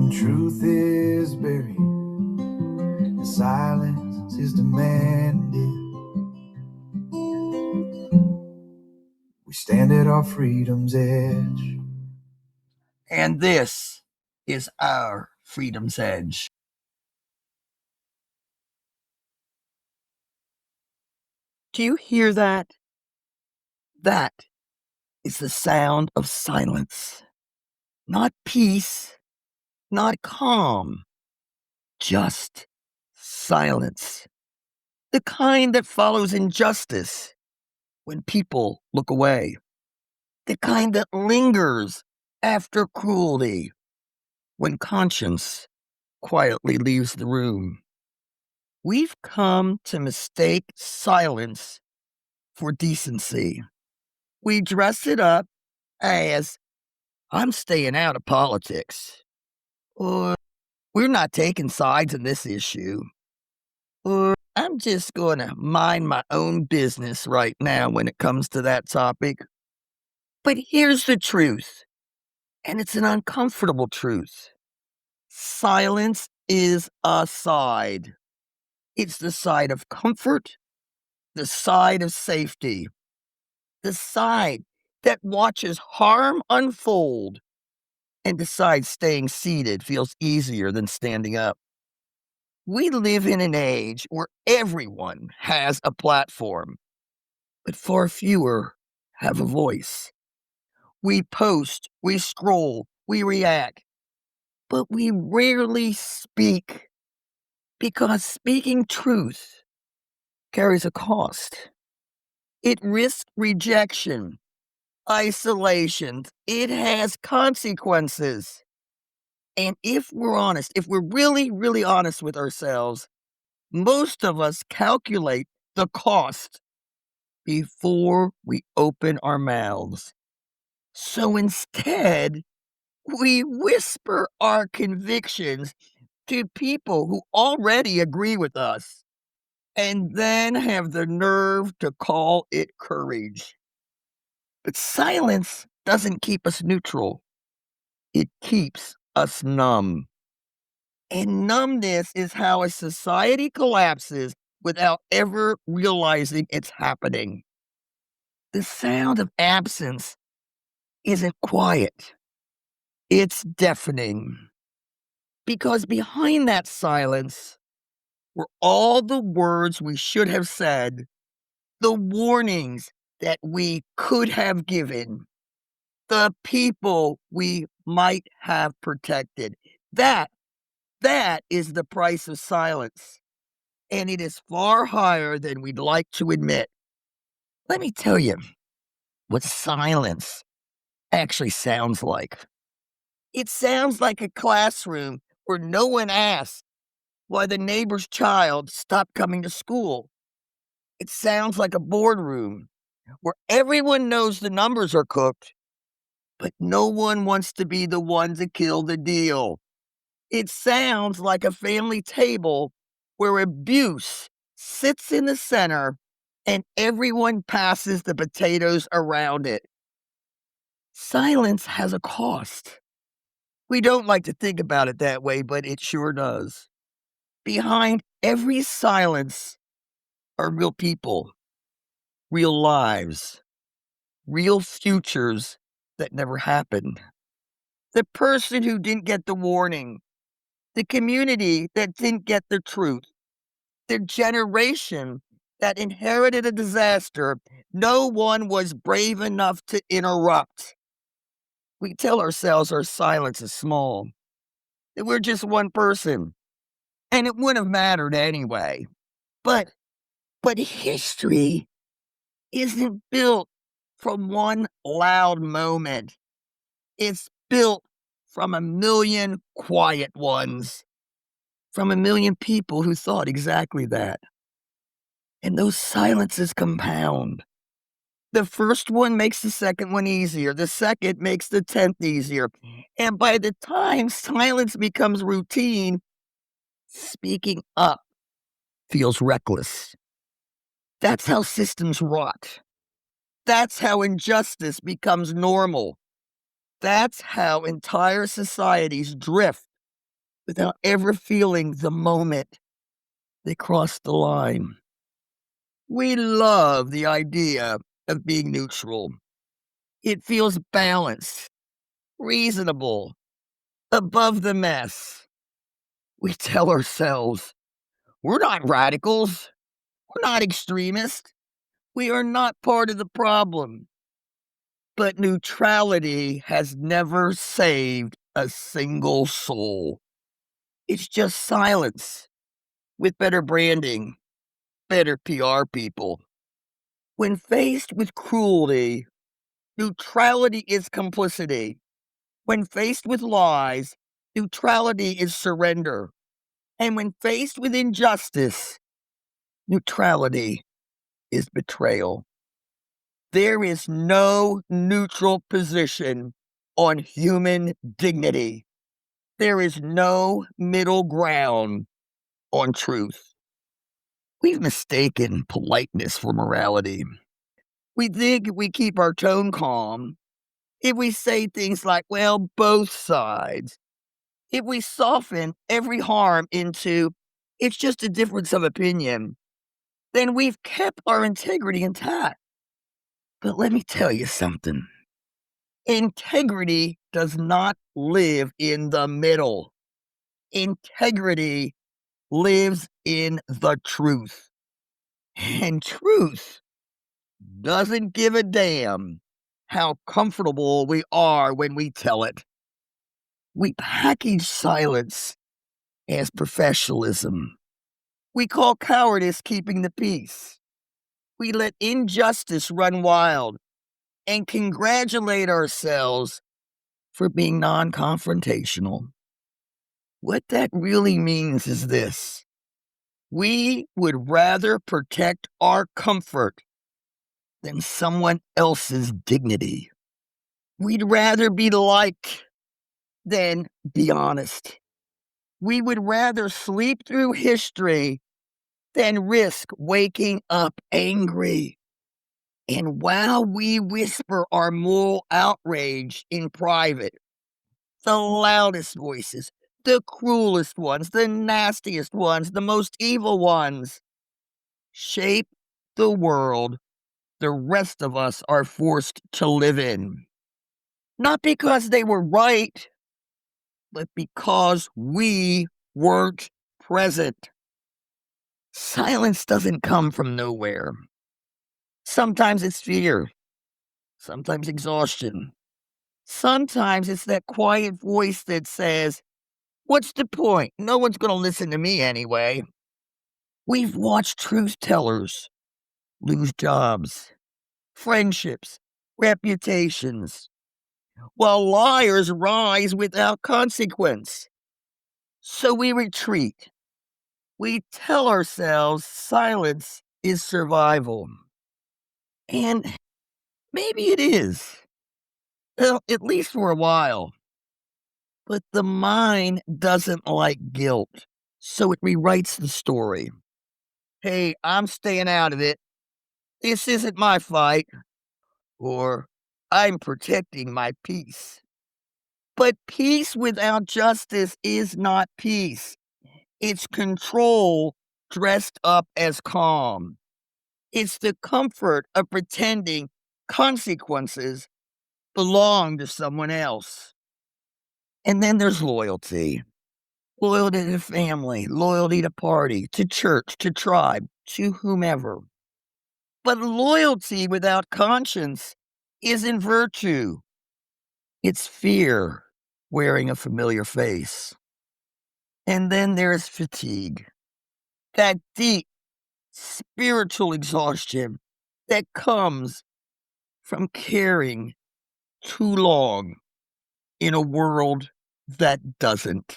When truth is buried and silence is demanded, we stand at our freedom's edge. And this is our freedom's edge. Do you hear that? That is the sound of silence. Not peace, not calm, just silence. The kind that follows injustice when people look away. The kind that lingers after cruelty when conscience quietly leaves the room. We've come to mistake silence for decency. We dress it up as, I'm staying out of politics, or we're not taking sides in this issue, or I'm just going to mind my own business right now when it comes to that topic. But here's the truth, and it's an uncomfortable truth. Silence is a side. It's the side of comfort, the side of safety, the side that watches harm unfold and decides staying seated feels easier than standing up. We live in an age where everyone has a platform, but far fewer have a voice. We post, we scroll, we react, but we rarely speak because speaking truth carries a cost. It risks rejection, isolation. It has consequences. And if we're honest, if we're really, really honest with ourselves, most of us calculate the cost before we open our mouths. So instead, we whisper our convictions to people who already agree with us and then have the nerve to call it courage. But silence doesn't keep us neutral. It keeps us numb. And numbness is how a society collapses without ever realizing it's happening. The sound of absence isn't quiet. It's deafening. Because behind that silence were all the words we should have said, the warnings that we could have given, the people we might have protected. That is the price of silence. And it is far higher than we'd like to admit. Let me tell you what silence actually sounds like. It sounds like a classroom where no one asks why the neighbor's child stopped coming to school. It sounds like a boardroom where everyone knows the numbers are cooked, but no one wants to be the one to kill the deal. It sounds like a family table where abuse sits in the center and everyone passes the potatoes around it. Silence has a cost. We don't like to think about it that way, but it sure does. Behind every silence are real people, real lives, real futures that never happened. The person who didn't get the warning, the community that didn't get the truth, the generation that inherited a disaster no one was brave enough to interrupt. We tell ourselves our silence is small, that we're just one person, and it wouldn't have mattered anyway. But history isn't built from one loud moment. It's built from a million quiet ones, from a million people who thought exactly that. And those silences compound. The first one makes the second one easier. The second makes the 10th easier. And by the time silence becomes routine, speaking up feels reckless. That's how systems rot. That's how injustice becomes normal. That's how entire societies drift without ever feeling the moment they crossed the line. We love the idea of being neutral. It feels balanced, reasonable, above the mess. We tell ourselves, we're not radicals, we're not extremists, we are not part of the problem. But neutrality has never saved a single soul. It's just silence with better branding, better PR people. When faced with cruelty, neutrality is complicity. When faced with lies, neutrality is surrender. And when faced with injustice, neutrality is betrayal. There is no neutral position on human dignity. There is no middle ground on truth. We've mistaken politeness for morality. We think if we keep our tone calm, if we say things like, well, both sides, if we soften every harm into, it's just a difference of opinion, then we've kept our integrity intact. But let me tell you something. Integrity does not live in the middle. Integrity lives in the truth. And truth doesn't give a damn how comfortable we are when we tell it. We package silence as professionalism. We call cowardice keeping the peace. We let injustice run wild and congratulate ourselves for being non-confrontational. What that really means is this. We would rather protect our comfort than someone else's dignity. We'd rather be liked than be honest. We would rather sleep through history than risk waking up angry. And while we whisper our moral outrage in private, the loudest voices, the cruelest ones, the nastiest ones, the most evil ones, shape the world the rest of us are forced to live in. Not because they were right, but because we weren't present. Silence doesn't come from nowhere. Sometimes it's fear, sometimes exhaustion. Sometimes it's that quiet voice that says, what's the point? No one's going to listen to me anyway. We've watched truth tellers lose jobs, friendships, reputations, while liars rise without consequence. So we retreat. We tell ourselves silence is survival. And maybe it is, well, at least for a while. But the mind doesn't like guilt, so it rewrites the story. Hey, I'm staying out of it. This isn't my fight. Or, I'm protecting my peace. But peace without justice is not peace. It's control dressed up as calm. It's the comfort of pretending consequences belong to someone else. And then there's loyalty. Loyalty to family, loyalty to party, to church, to tribe, to whomever. But loyalty without conscience isn't virtue. It's fear wearing a familiar face. And then there's fatigue. That deep spiritual exhaustion that comes from caring too long in a world that doesn't.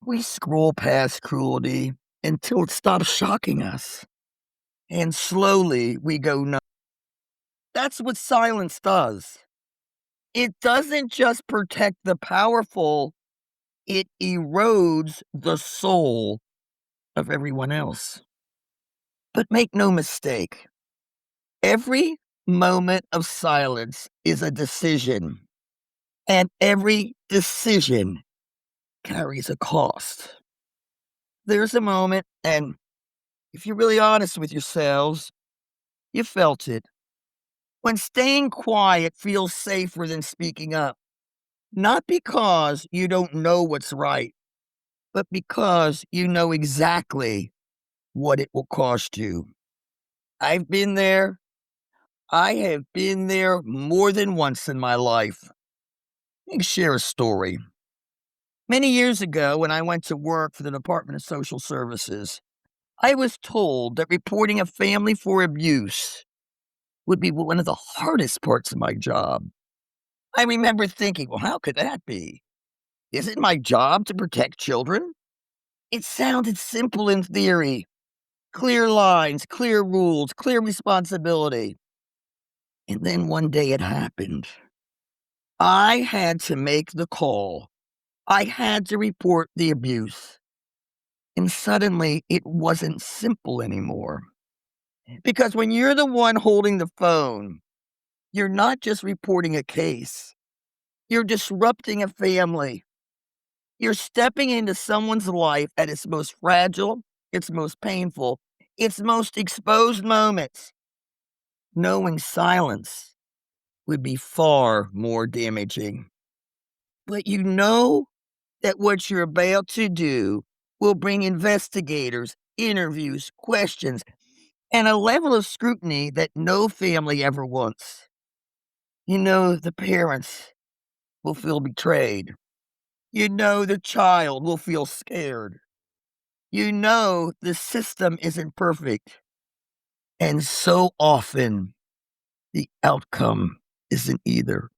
We scroll past cruelty until it stops shocking us. And slowly we go numb. That's what silence does. It doesn't just protect the powerful, it erodes the soul of everyone else. But make no mistake, every moment of silence is a decision, and every decision carries a cost. There's a moment, and if you're really honest with yourselves, you felt it, when staying quiet feels safer than speaking up. Not because you don't know what's right, but because you know exactly what it will cost you. I've been there. I have been there more than once in my life. Let me share a story. Many years ago, when I went to work for the Department of Social Services, I was told that reporting a family for abuse would be one of the hardest parts of my job. I remember thinking, well, how could that be? Is it my job to protect children? It sounded simple in theory. Clear lines, clear rules, clear responsibility. And then one day it happened. I had to make the call. I had to report the abuse. And suddenly it wasn't simple anymore. Because when you're the one holding the phone, you're not just reporting a case, you're disrupting a family. You're stepping into someone's life at its most fragile, its most painful, its most exposed moments. Knowing silence would be far more damaging. But you know that what you're about to do will bring investigators, interviews, questions, and a level of scrutiny that no family ever wants. You know the parents will feel betrayed. You know the child will feel scared. You know the system isn't perfect. And so often, the outcome isn't either.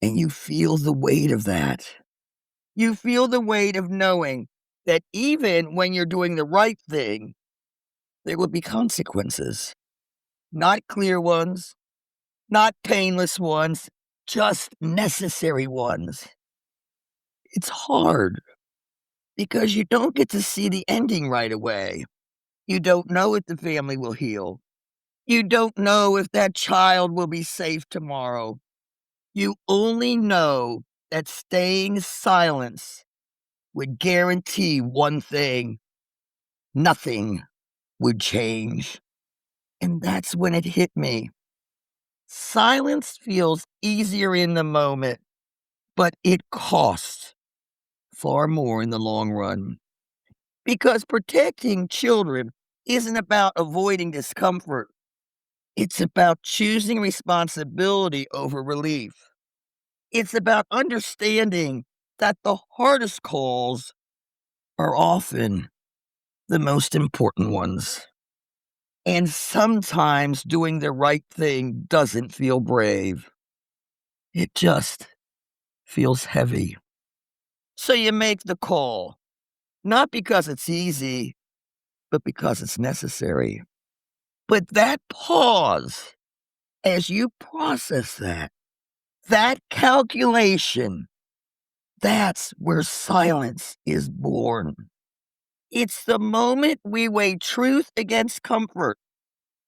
And you feel the weight of that. You feel the weight of knowing that even when you're doing the right thing, there will be consequences. Not clear ones, not painless ones, just necessary ones. It's hard because you don't get to see the ending right away. You don't know if the family will heal. You don't know if that child will be safe tomorrow. You only know that staying silent would guarantee one thing: nothing would change. And that's when it hit me. Silence feels easier in the moment, but it costs far more in the long run. Because protecting children isn't about avoiding discomfort. It's about choosing responsibility over relief. It's about understanding that the hardest calls are often the most important ones. And sometimes doing the right thing doesn't feel brave. It just feels heavy. So you make the call, not because it's easy, but because it's necessary. But that pause, as you process that calculation, that's where silence is born. It's the moment we weigh truth against comfort,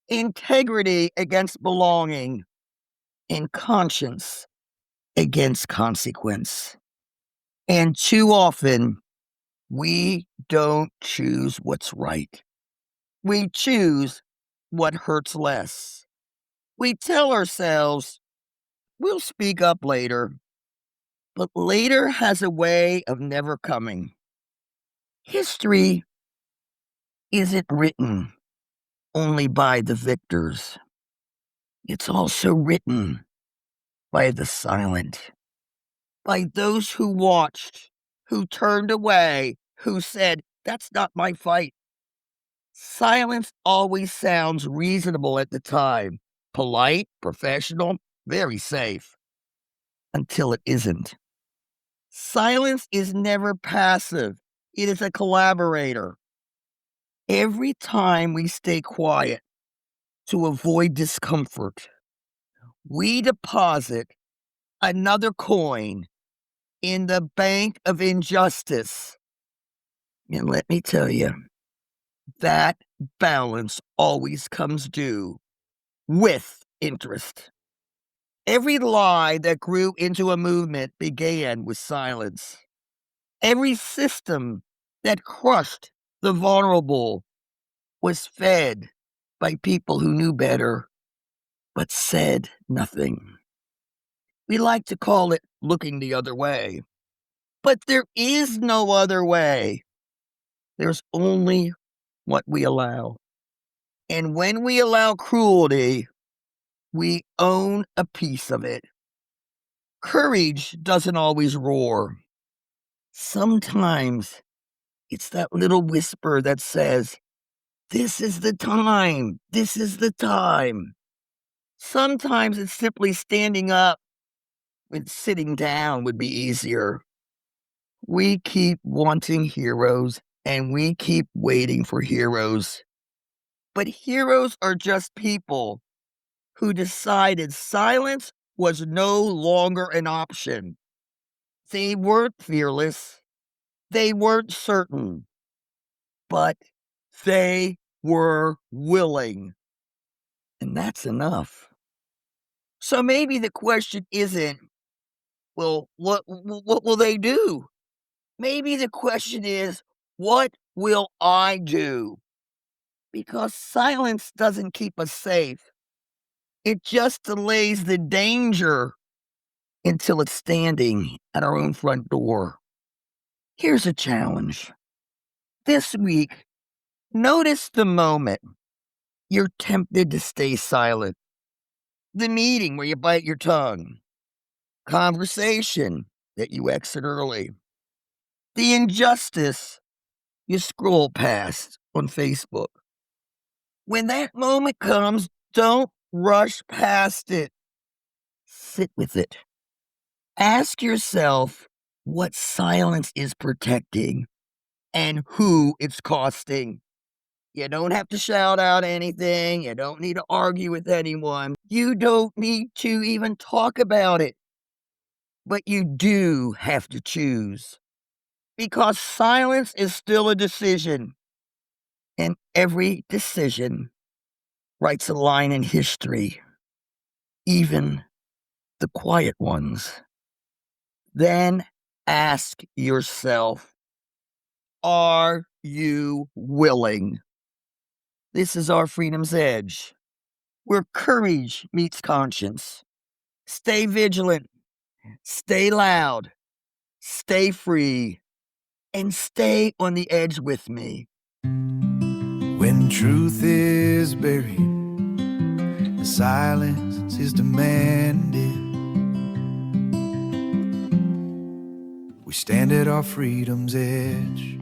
integrity against belonging, and conscience against consequence. And too often, we don't choose what's right. We choose what hurts less. We tell ourselves, we'll speak up later, but later has a way of never coming. History isn't written only by the victors. It's also written by the silent, by those who watched, who turned away, who said, that's not my fight. Silence always sounds reasonable at the time, polite, professional, very safe, until it isn't. Silence is never passive. It is a collaborator. Every time we stay quiet to avoid discomfort, we deposit another coin in the bank of injustice. And let me tell you, that balance always comes due with interest. Every lie that grew into a movement began with silence. Every system that crushed the vulnerable was fed by people who knew better but said nothing. We like to call it looking the other way, but there is no other way. There's only what we allow. And when we allow cruelty, we own a piece of it. Courage doesn't always roar. Sometimes it's that little whisper that says, "This is the time. This is the time." Sometimes it's simply standing up when sitting down would be easier. We keep wanting heroes and we keep waiting for heroes. But heroes are just people who decided silence was no longer an option. They weren't fearless, they weren't certain, but they were willing. And that's enough. So maybe the question isn't, well, what will they do? Maybe the question is, what will I do? Because silence doesn't keep us safe. It just delays the danger until it's standing at our own front door. Here's a challenge. This week, notice the moment you're tempted to stay silent. The meeting where you bite your tongue. Conversation that you exit early. The injustice you scroll past on Facebook. When that moment comes, don't rush past it. Sit with it. Ask yourself what silence is protecting and who it's costing. You don't have to shout out anything. You don't need to argue with anyone. You don't need to even talk about it. But you do have to choose. Because silence is still a decision. And every decision writes a line in history, even the quiet ones. Then ask yourself, are you willing? This is our Freedom's Edge, where courage meets conscience. Stay vigilant, stay loud, stay free, and stay on the edge with me. When truth is buried and silence is demanded, we stand at our freedom's edge.